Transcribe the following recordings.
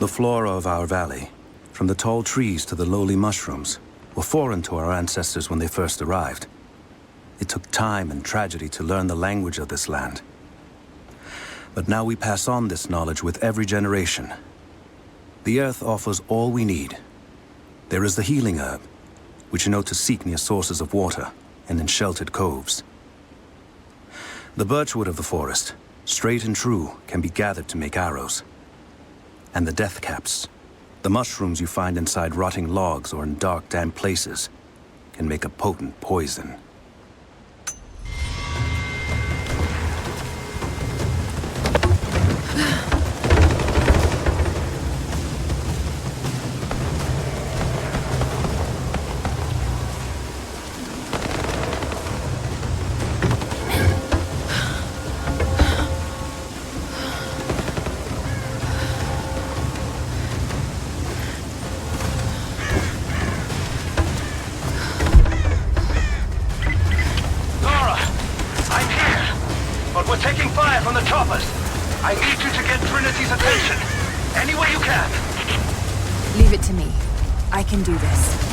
The flora of our valley, from the tall trees to the lowly mushrooms, were foreign to our ancestors when they first arrived. It took time and tragedy to learn the language of this land. But now we pass on this knowledge with every generation. The earth offers all we need. There is the healing herb, which you know to seek near sources of water and in sheltered coves. The birchwood of the forest, straight and true, can be gathered to make arrows. And the death caps, the mushrooms you find inside rotting logs or in dark, damp places, can make a potent poison. We're taking fire from the choppers. I need you to get Trinity's attention. Any way you can. Leave it to me. I can do this.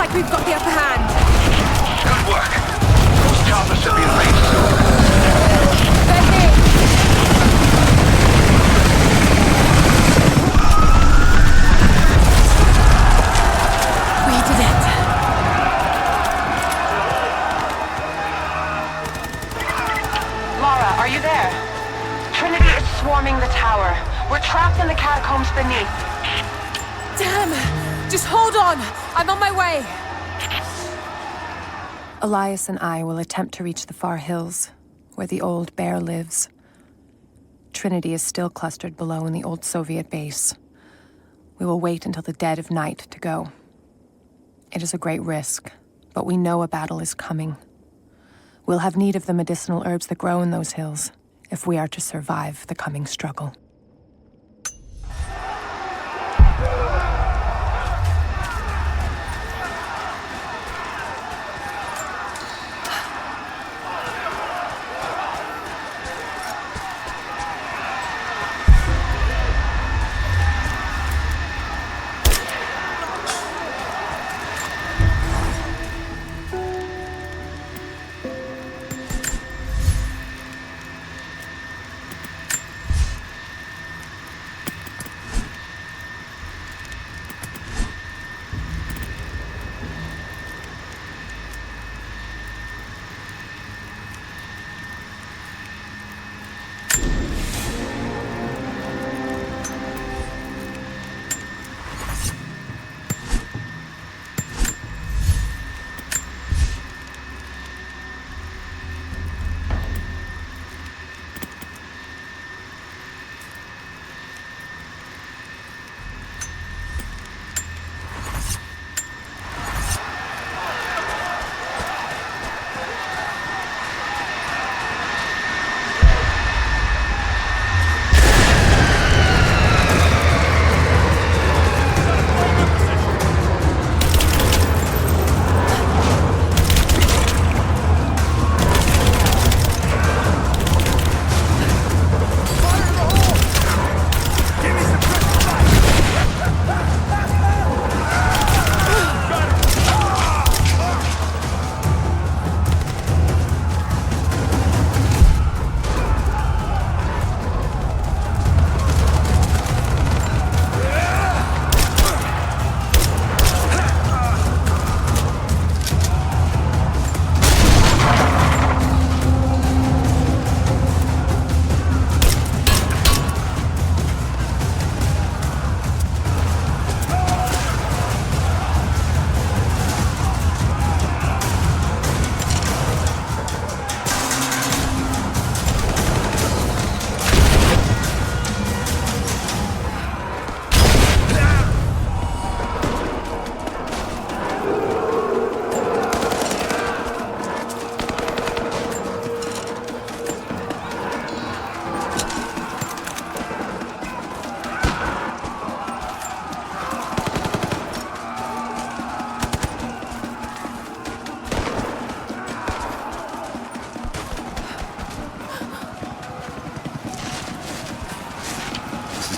like we've got the upper hand. Good work. Those choppers should be in range soon. They're here. We did it. Lara, are you there? Trinity is swarming the tower. We're trapped in the catacombs beneath. Damn! Just hold on! I'm on my way! Elias and I will attempt to reach the far hills, where the old bear lives. Trinity is still clustered below in the old Soviet base. We will wait until the dead of night to go. It is a great risk, but we know a battle is coming. We'll have need of the medicinal herbs that grow in those hills, if we are to survive the coming struggle.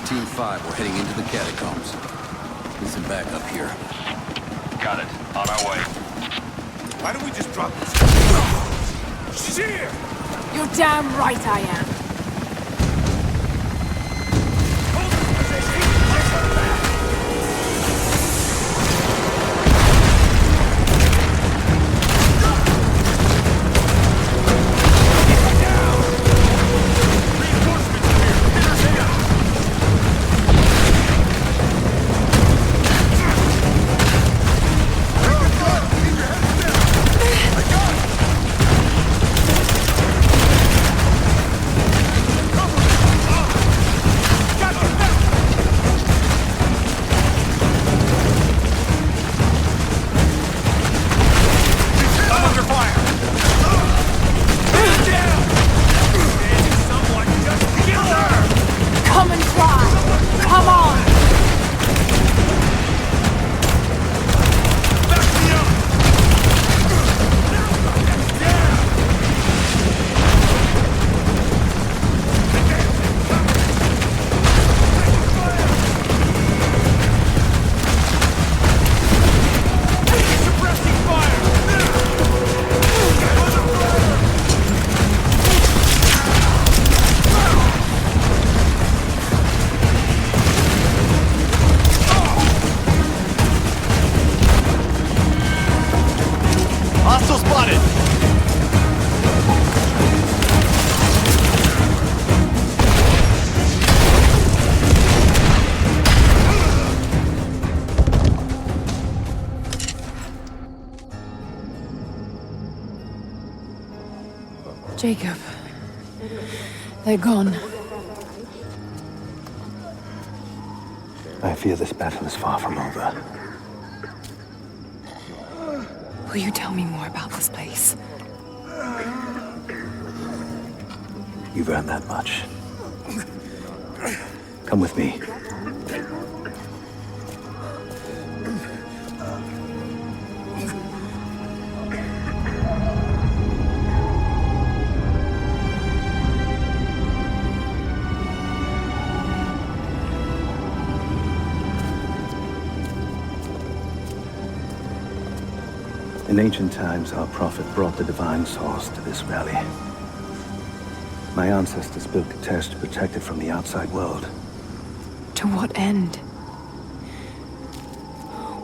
Team 5, we're heading into the catacombs. Need some backup here. Got it. On our way. Why don't we just drop this? Shit! You're damn right I am. Jacob. They're gone. I fear this battle is far from over. Will you tell me more about this place? You've earned that much. Come with me. In ancient times, our prophet brought the divine source to this valley. My ancestors built the test to protect it from the outside world. To what end?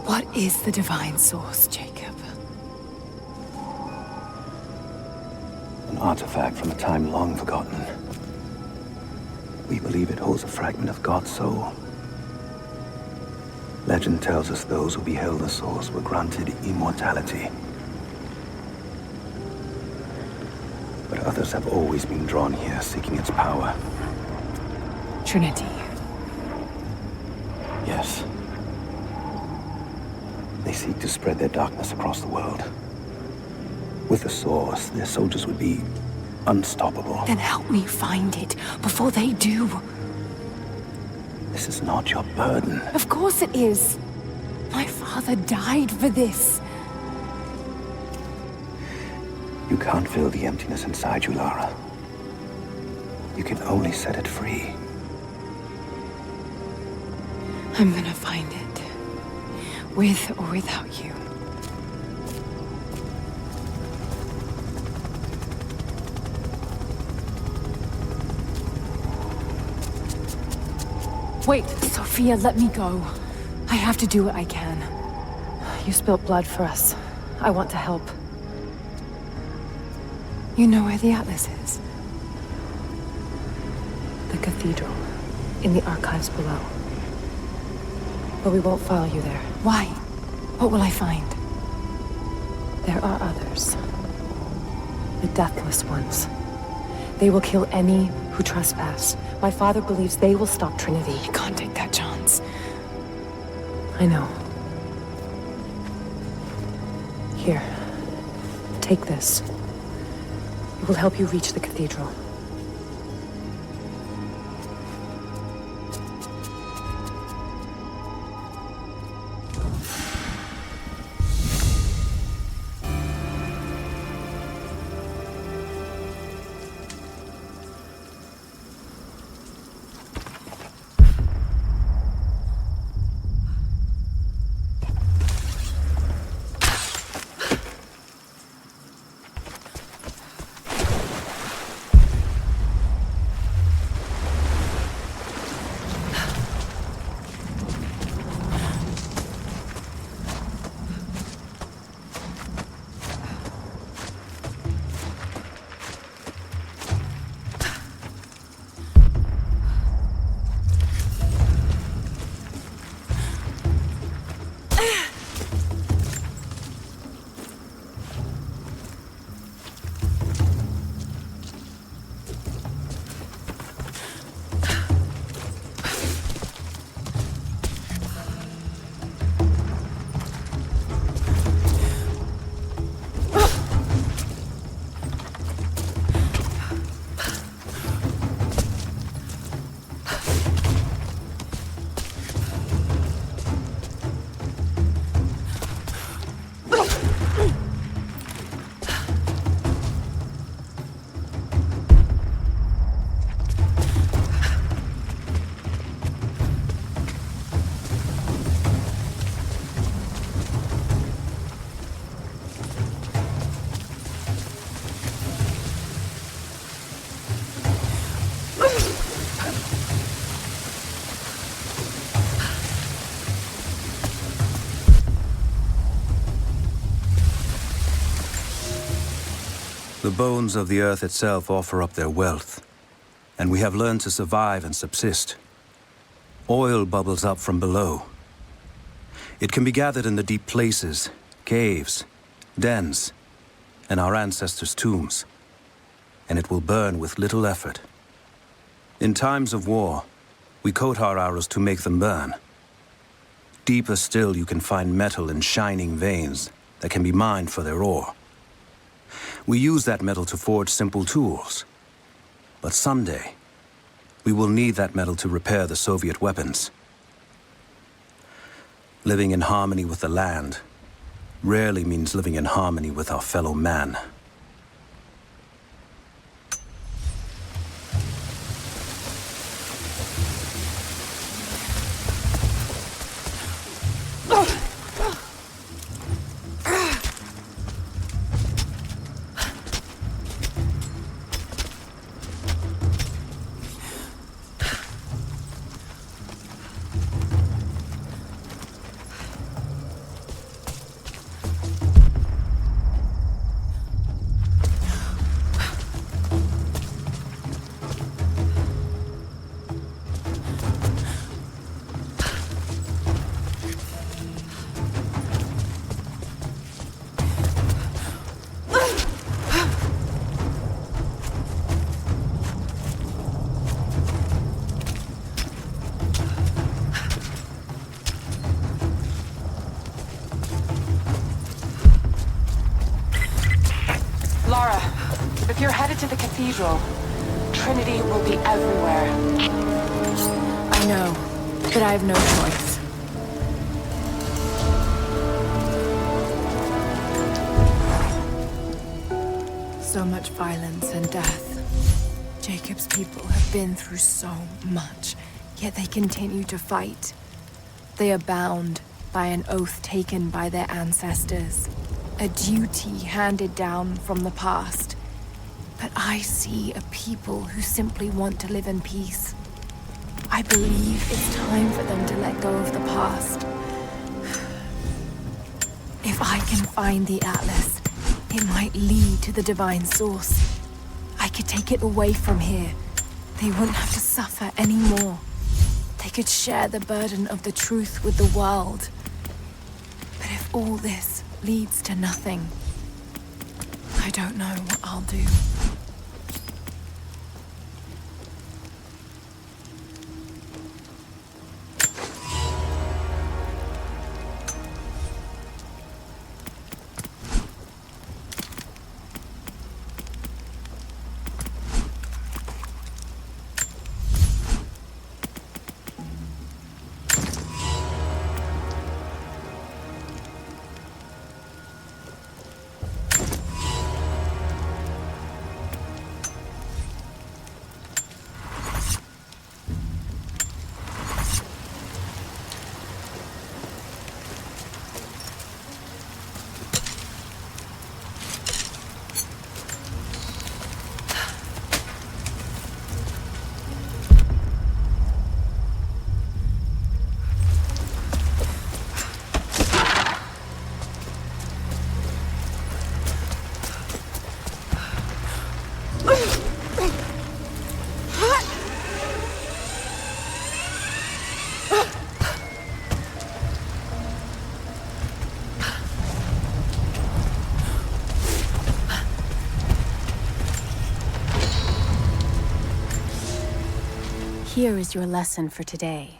What is the divine source, Jacob? An artifact from a time long forgotten. We believe it holds a fragment of God's soul. Legend tells us those who beheld the source were granted immortality. But others have always been drawn here, seeking its power. Trinity. Yes. They seek to spread their darkness across the world. With the source, their soldiers would be unstoppable. Then help me find it before they do. This is not your burden. Of course it is. My father died for this. You can't fill the emptiness inside you, Lara. You can only set it free. I'm gonna find it. With or without you. Wait, Sophia, let me go. I have to do what I can. You spilt blood for us. I want to help. You know where the Atlas is? The cathedral, in the archives below. But we won't follow you there. Why? What will I find? There are others. The deathless ones. They will kill any who trespass. My father believes they will stop Trinity. I can't take that chance. I know. Here. Take this. It will help you reach the cathedral. The bones of the earth itself offer up their wealth, and we have learned to survive and subsist. Oil bubbles up from below. It can be gathered in the deep places, caves, dens, and our ancestors' tombs. and it will burn with little effort. In times of war, we coat our arrows to make them burn. Deeper still, you can find metal in shining veins that can be mined for their ore. We use that metal to forge simple tools. But someday, we will need that metal to repair the Soviet weapons. Living in harmony with the land rarely means living in harmony with our fellow man. Lara, if you're headed to the cathedral, Trinity will be everywhere. I know, but I have no choice. So much violence and death. Jacob's people have been through so much, yet they continue to fight. They are bound by an oath taken by their ancestors. A duty handed down from the past. But I see a people who simply want to live in peace. I believe it's time for them to let go of the past. If I can find the Atlas, it might lead to the divine source. I could take it away from here. They wouldn't have to suffer anymore. They could share the burden of the truth with the world. But if all this leads to nothing, I don't know what I'll do. Here is your lesson for today.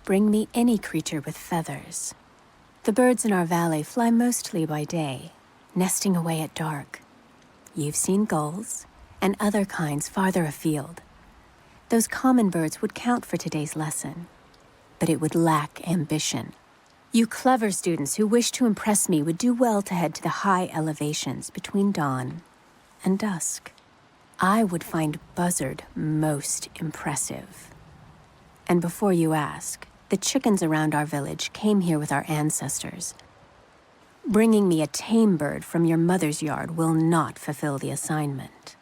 Bring me any creature with feathers. The birds in our valley fly mostly by day, nesting away at dark. You've seen gulls and other kinds farther afield. Those common birds would count for today's lesson, but it would lack ambition. You clever students who wish to impress me would do well to head to the high elevations between dawn and dusk. I would find Buzzard most impressive. And before you ask, the chickens around our village came here with our ancestors. Bringing me a tame bird from your mother's yard will not fulfill the assignment.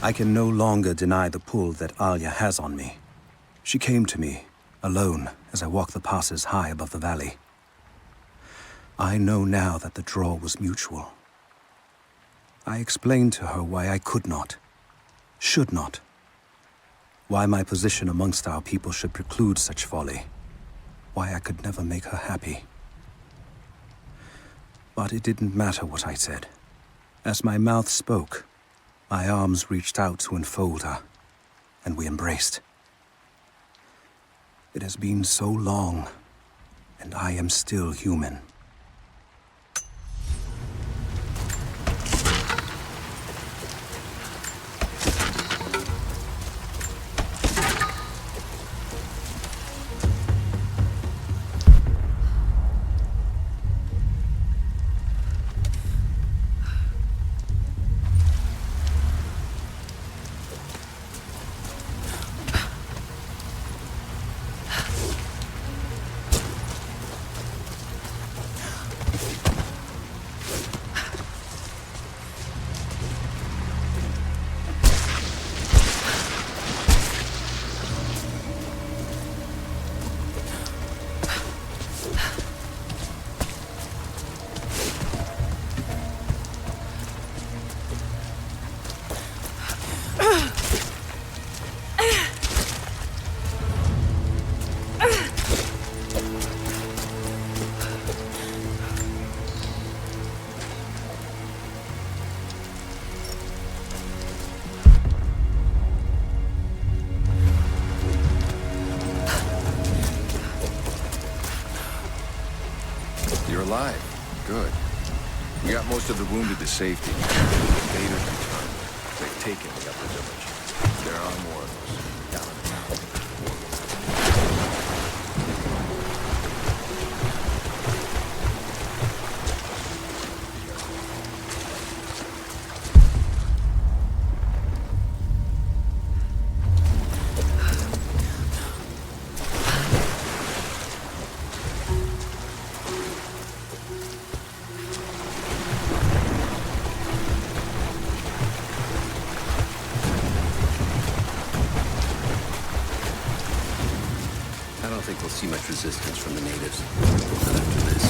I can no longer deny the pull that Alia has on me. She came to me, alone, as I walked the passes high above the valley. I know now that the draw was mutual. I explained to her why I could not, should not. Why my position amongst our people should preclude such folly. Why I could never make her happy. But it didn't matter what I said. As my mouth spoke, my arms reached out to enfold her, and we embraced. It has been so long, and I am still human. You're alive. Good. We got most of the wounded to safety. Invaders returned. They've taken the upper village. There are more of us down in the mountain. We'll see much resistance from the natives. Not after this.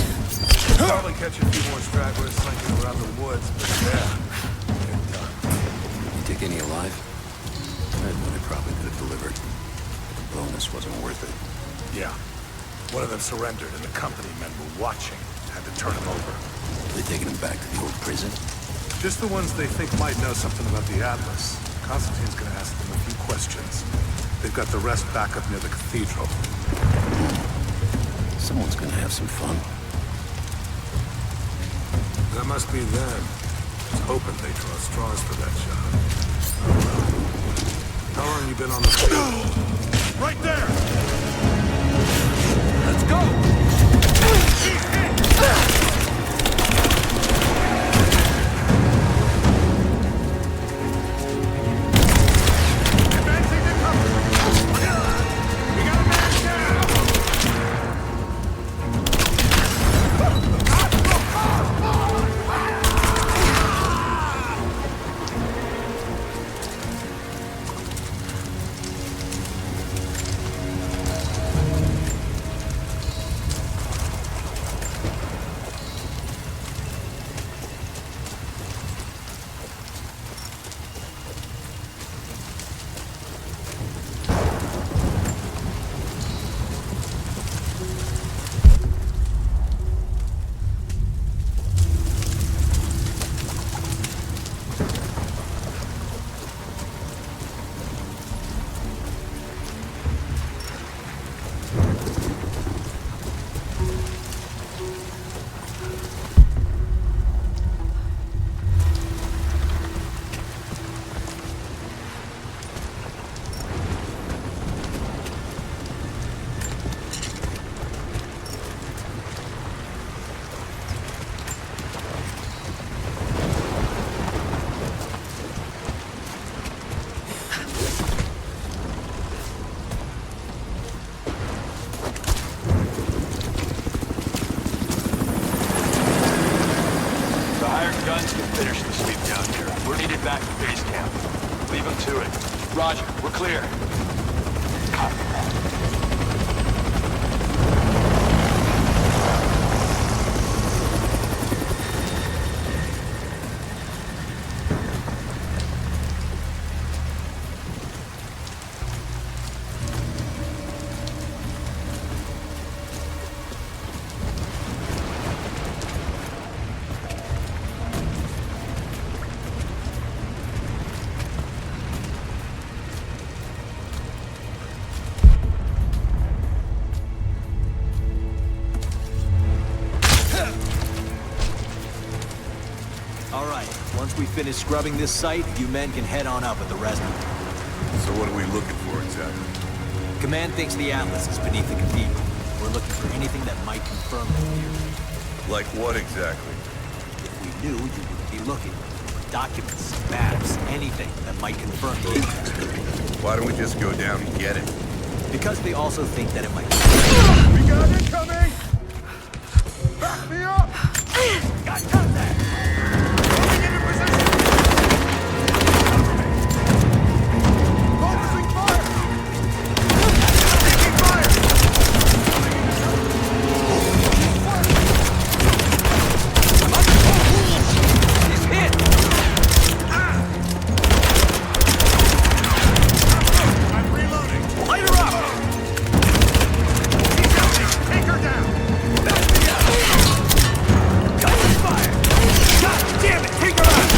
Probably catch a few more stragglers slinking around the woods, but yeah, they're done. You take any alive? That one I probably could have delivered. But the bonus wasn't worth it. Yeah. One of them surrendered, and the company men were watching. Had to turn him over. They taking him back to the old prison? Just the ones they think might know something about the Atlas. Constantine's gonna ask them a few questions. They've got the rest back up near the cathedral. Someone's gonna have some fun. That must be them. Just hoping they draw straws for that job. Oh well. How long you been on the field? Right there! Let's go! Guns can finish the sweep down here. We're needed back to base camp. Leave him to it. Roger, we're clear. Once we finish scrubbing this site, you men can head on up with the rest of them. So what are we looking for exactly? Command thinks the Atlas is beneath the cathedral. We're looking for anything that might confirm that theory. Like what exactly? If we knew, you wouldn't be looking. Documents, maps, anything that might confirm the theory. Why don't we just go down and get it? Because they also think that it might be... We got incoming! Back me up! Got contact! Moving into position! Focusing fire! Taking fire! He's hit! I'm reloading! Light her up! She's empty! Take her down! Back me up! Cut the fire! God damn it! Take her out!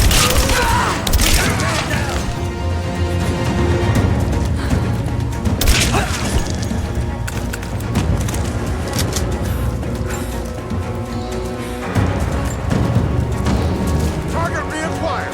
Get her down! Target reacquired!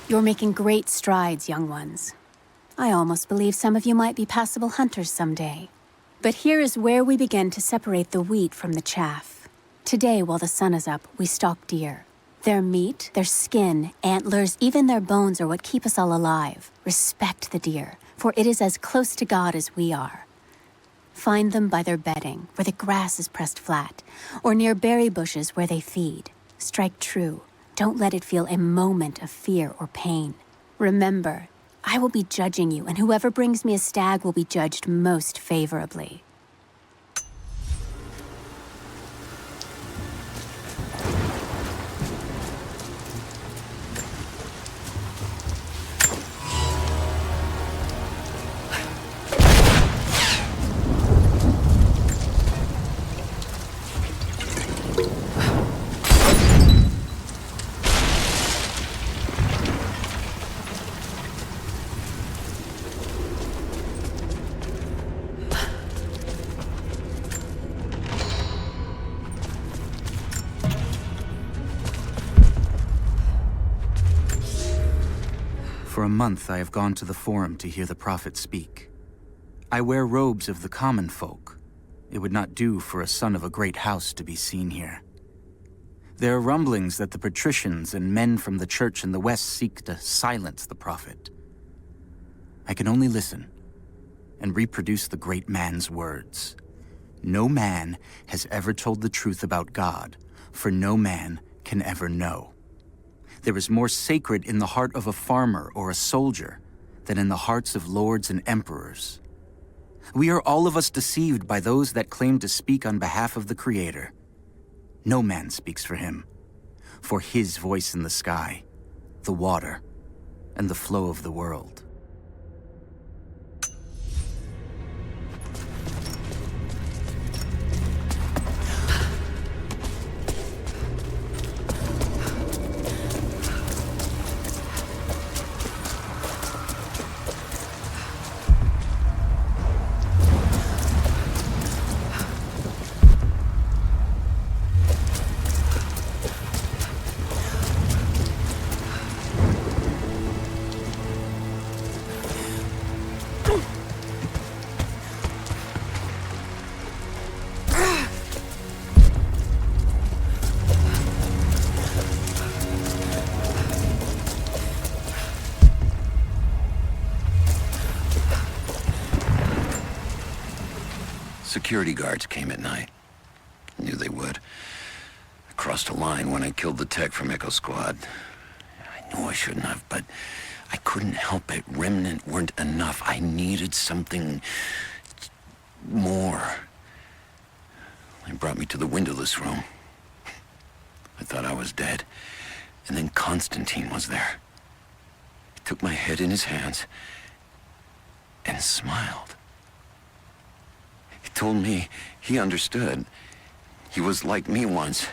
You're making great strides, young ones. I almost believe some of you might be passable hunters someday. But here is where we begin to separate the wheat from the chaff. Today, while the sun is up, we stalk deer. Their meat, their skin, antlers, even their bones are what keep us all alive. Respect the deer, for it is as close to God as we are. Find them by their bedding, where the grass is pressed flat, or near berry bushes where they feed. Strike true. Don't let it feel a moment of fear or pain. Remember, I will be judging you, and whoever brings me a stag will be judged most favorably. For a month I have gone to the Forum to hear the Prophet speak. I wear robes of the common folk. It would not do for a son of a great house to be seen here. There are rumblings that the patricians and men from the church in the west seek to silence the prophet. I can only listen and reproduce the great man's words. No man has ever told the truth about God, for no man can ever know. There is more sacred in the heart of a farmer or a soldier than in the hearts of lords and emperors. We are all of us deceived by those that claim to speak on behalf of the Creator. No man speaks for him, for his voice in the sky, the water, and the flow of the world. Security guards came at night. Knew they would. I crossed a line when I killed the tech from Echo Squad. I knew I shouldn't have, but I couldn't help it. Remnant weren't enough. I needed something more. They brought me to the windowless room. I thought I was dead. And then Constantine was there. He took my head in his hands and smiled. He told me he understood. He was like me once.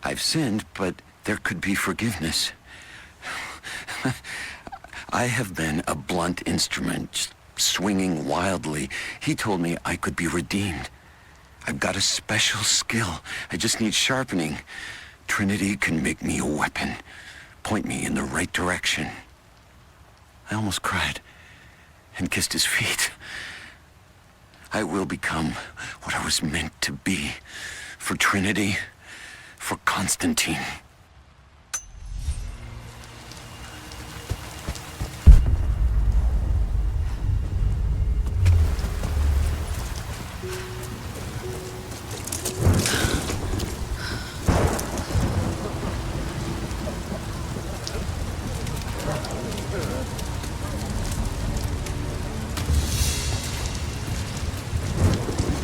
I've sinned, but there could be forgiveness. I have been a blunt instrument, swinging wildly. He told me I could be redeemed. I've got a special skill. I just need sharpening. Trinity can make me a weapon, point me in the right direction. I almost cried and kissed his feet. I will become what I was meant to be. For Trinity, for Constantine.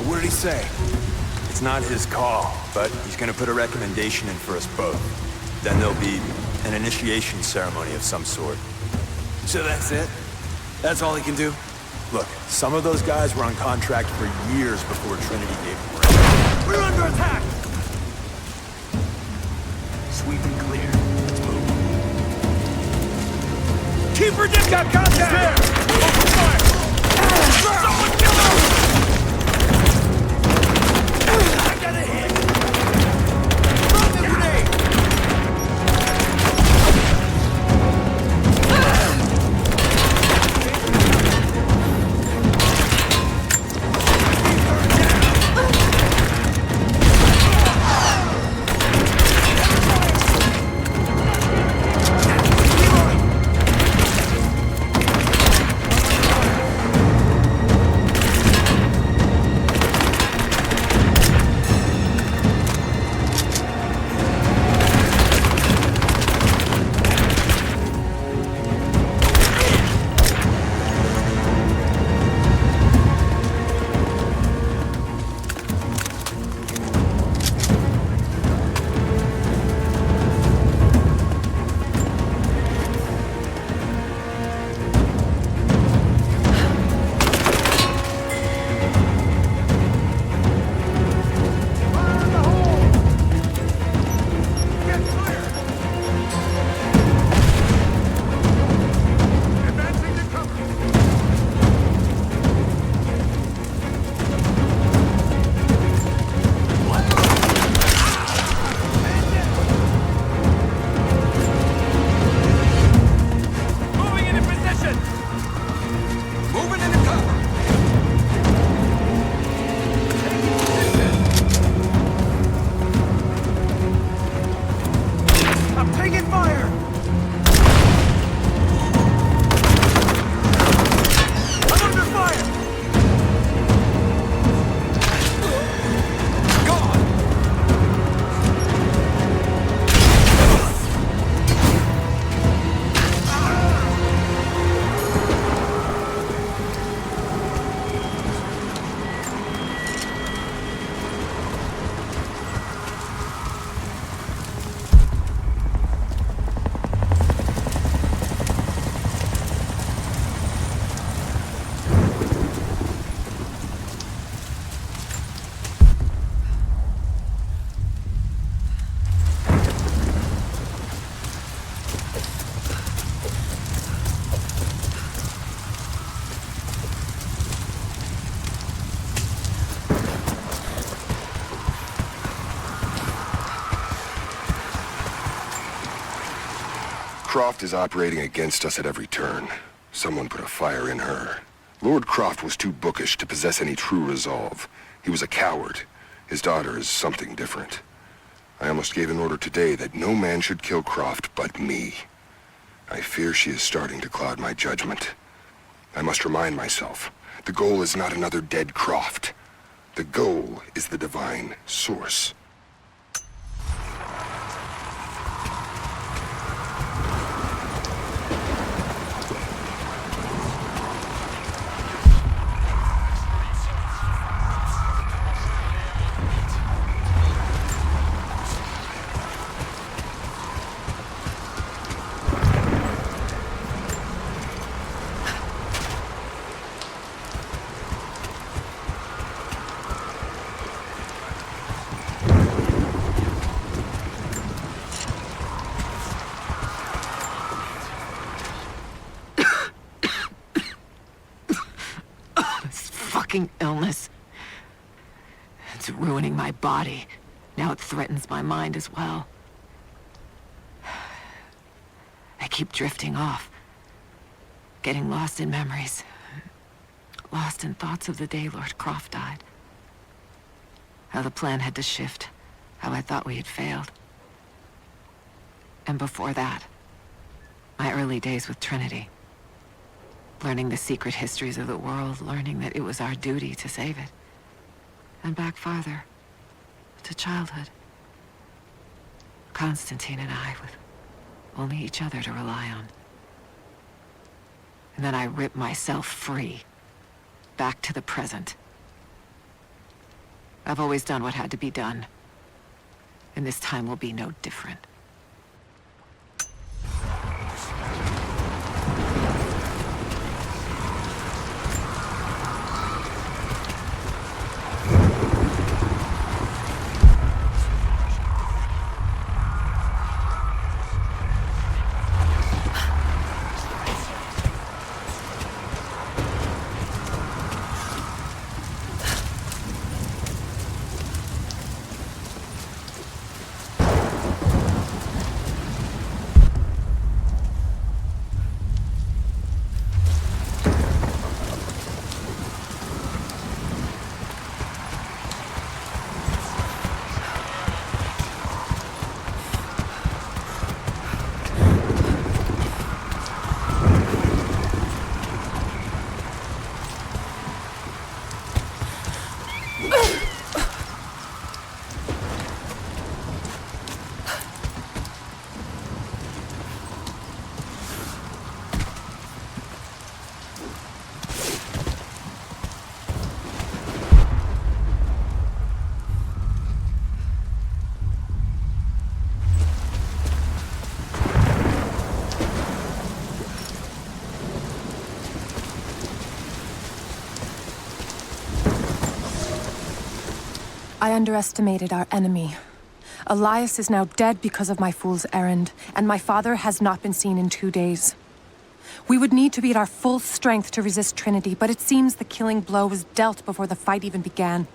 What did he say? It's not his call, but he's gonna put a recommendation in for us both. Then there'll be an initiation ceremony of some sort. So that's it? That's all he can do? Look, some of those guys were on contract for years before Trinity gave them break. We're under attack! Sweep and clear. Let's move. Keep her down! Got contact! There! Open fire! Someone kill him! I got a hit! Throw the grenade! I'm taking fire! I'm under fire! Croft is operating against us at every turn. Someone put a fire in her. Lord Croft was too bookish to possess any true resolve. He was a coward. His daughter is something different. I almost gave an order today that no man should kill Croft but me. I fear she is starting to cloud my judgment. I must remind myself, the goal is not another dead Croft. The goal is the divine source. Illness. It's ruining my body. Now it threatens my mind as well. I keep drifting off. Getting lost in memories. Lost in thoughts of the day Lord Croft died. How the plan had to shift. How I thought we had failed. And before that, my early days with Trinity. Learning the secret histories of the world, learning that it was our duty to save it. And back farther, to childhood. Constantine and I, with only each other to rely on. And then I ripped myself free, back to the present. I've always done what had to be done, and this time will be no different. I underestimated our enemy. Elias is now dead because of my fool's errand, and my father has not been seen in 2 days. We would need to be at our full strength to resist Trinity, but it seems the killing blow was dealt before the fight even began.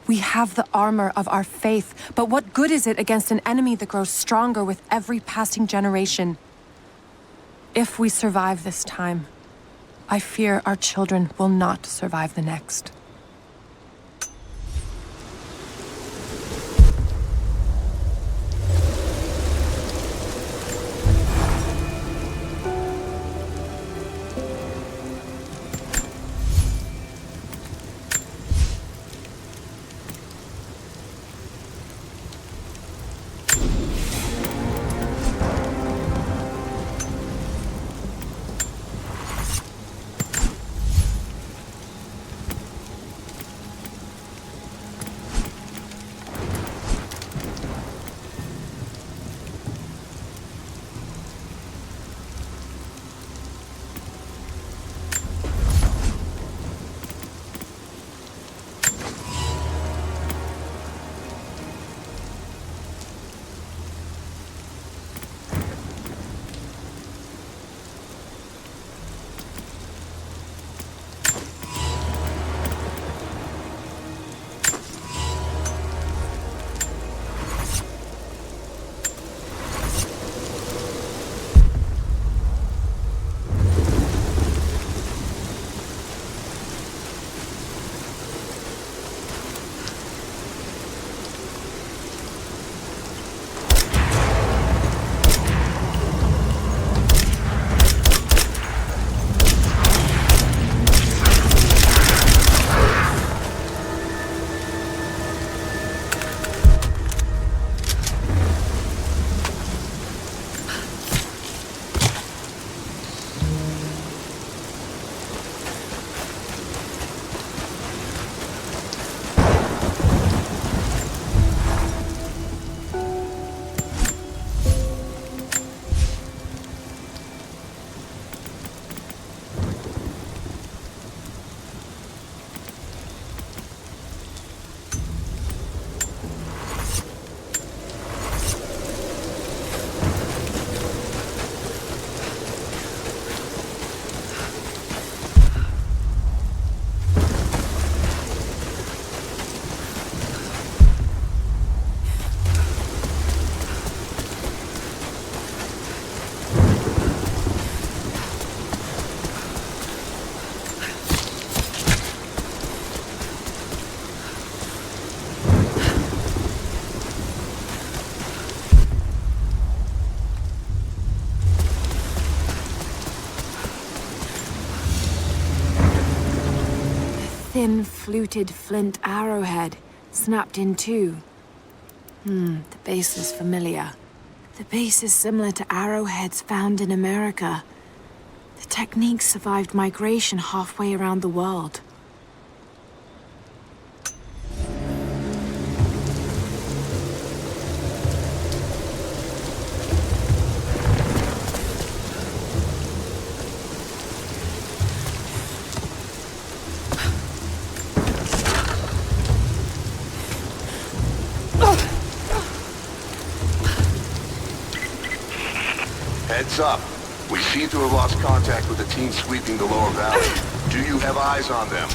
We have the armor of our faith, but what good is it against an enemy that grows stronger with every passing generation? If we survive this time, I fear our children will not survive the next. thin, fluted flint arrowhead, snapped in two. The base is familiar. The base is similar to arrowheads found in America. The technique survived migration halfway around the world. Heads up. We seem to have lost contact with the team sweeping the lower valley. Do you have eyes on them?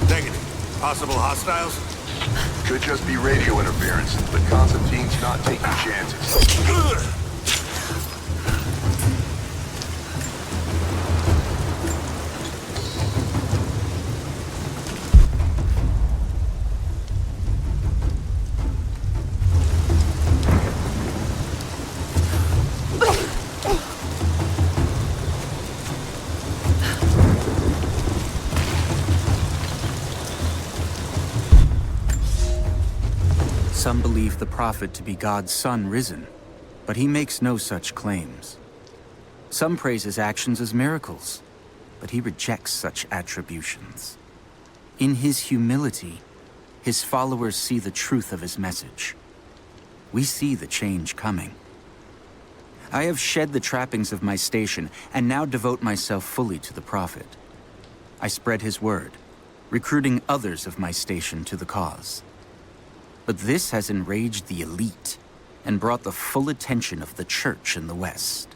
Negative. Possible hostiles? Could just be radio interference. The Constantine's not taking chances. Some believe the prophet to be God's son risen, but he makes no such claims. Some praise his actions as miracles, but he rejects such attributions. In his humility, his followers see the truth of his message. We see the change coming. I have shed the trappings of my station and now devote myself fully to the prophet. I spread his word, recruiting others of my station to the cause. But this has enraged the elite and brought the full attention of the church in the West.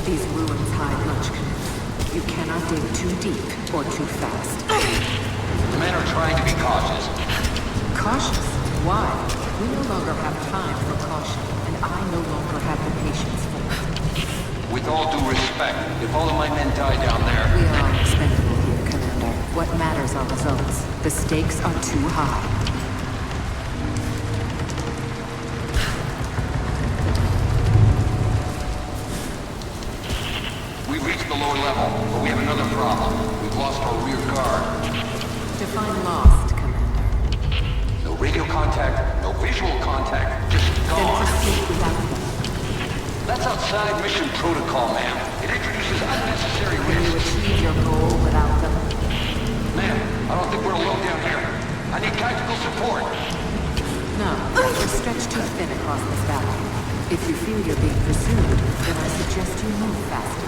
These ruins hide much. You cannot dig too deep or too fast. The men are trying to be cautious. Cautious? Why? We no longer have time for caution, and I no longer have the patience for it. With all due respect, if all of my men die down there... We are all expendable here, Commander. What matters are results. The stakes are too high. We've reached the lower level, but we have another problem. We've lost our rear guard. Define lost, Commander. No radio contact, no visual contact, just Then gone. proceed without them. That's outside mission protocol, ma'am. It introduces unnecessary Will you risks. achieve your goal without them? Ma'am, I don't think we're alone down here. I need tactical support. No, you're stretched too thin across this valley. If you feel you're being pursued, then I suggest you move faster.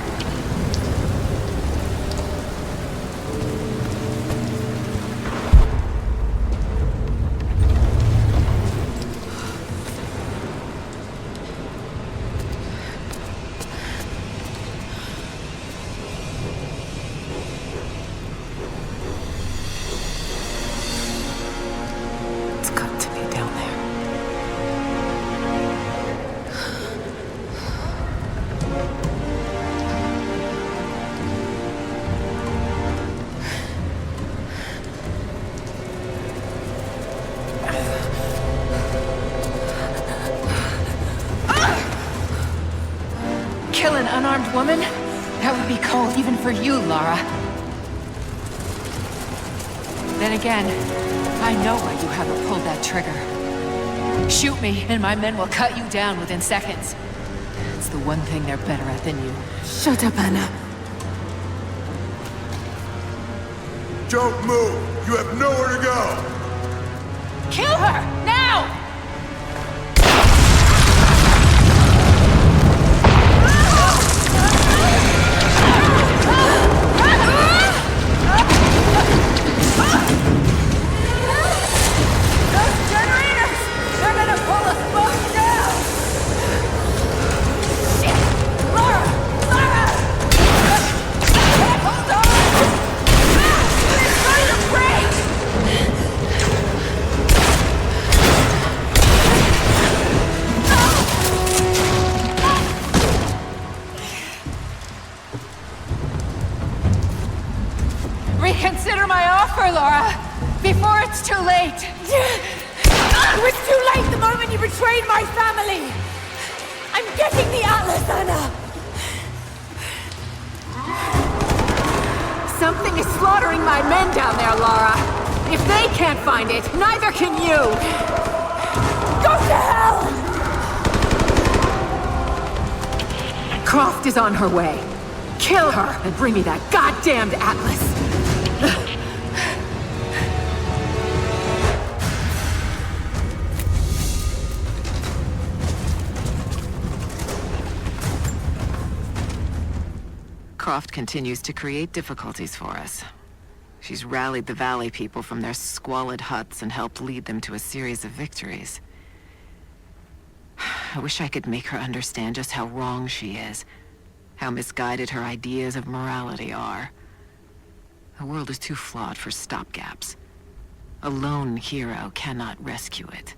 It's got to be down there. Kill an unarmed woman? That would be cold even for you, Lara. Then again, I know why you haven't pulled that trigger. Shoot me, and my men will cut you down within seconds. It's the one thing they're better at than you. Shut up, Anna. Don't move! You have nowhere to go! Kill her! Now! Those generators! They're gonna pull us both down! Shit! Lara! Lara! Hold on! It's going to break! Reconsider my offer, Lara! Before it's too late! It was too late the moment you betrayed my family! I'm getting the Atlas, Anna! Something is slaughtering my men down there, Lara! If they can't find it, neither can you! Go to hell! Croft is on her way. Kill her and bring me that goddamned Atlas! Croft continues to create difficulties for us. She's rallied the Valley people from their squalid huts and helped lead them to a series of victories. I wish I could make her understand just how wrong she is, how misguided her ideas of morality are. The world is too flawed for stopgaps. A lone hero cannot rescue it.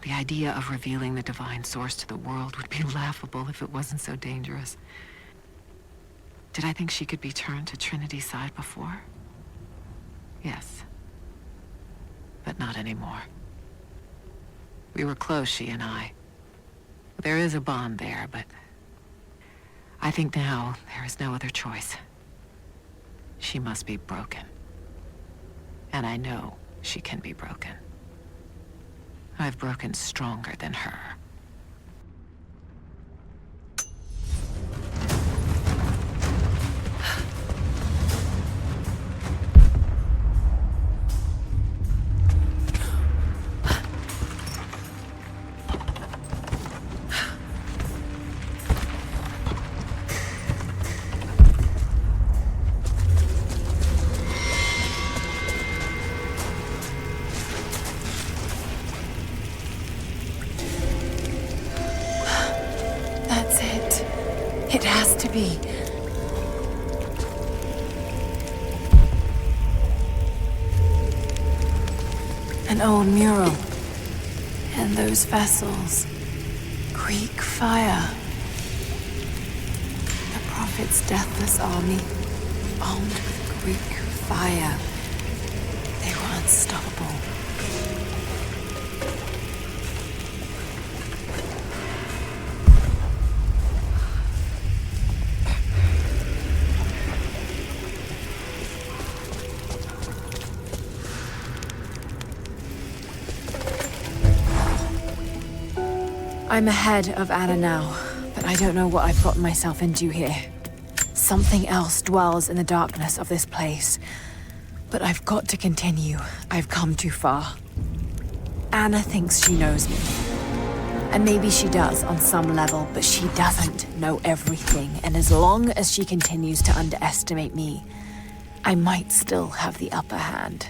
The idea of revealing the divine source to the world would be laughable if it wasn't so dangerous. Did I think she could be turned to Trinity's side before? Yes. But not anymore. We were close, she and I. There is a bond there, but I think now there is no other choice. She must be broken. And I know she can be broken. I've broken stronger than her. It has to be. An old mural. And those vessels. Greek fire. The Prophet's deathless army, armed with Greek fire. They were unstoppable. I'm ahead of Anna now, but I don't know what I've gotten myself into here. Something else dwells in the darkness of this place. But I've got to continue. I've come too far. Anna thinks she knows me. And maybe she does on some level, but she doesn't know everything. And as long as she continues to underestimate me, I might still have the upper hand.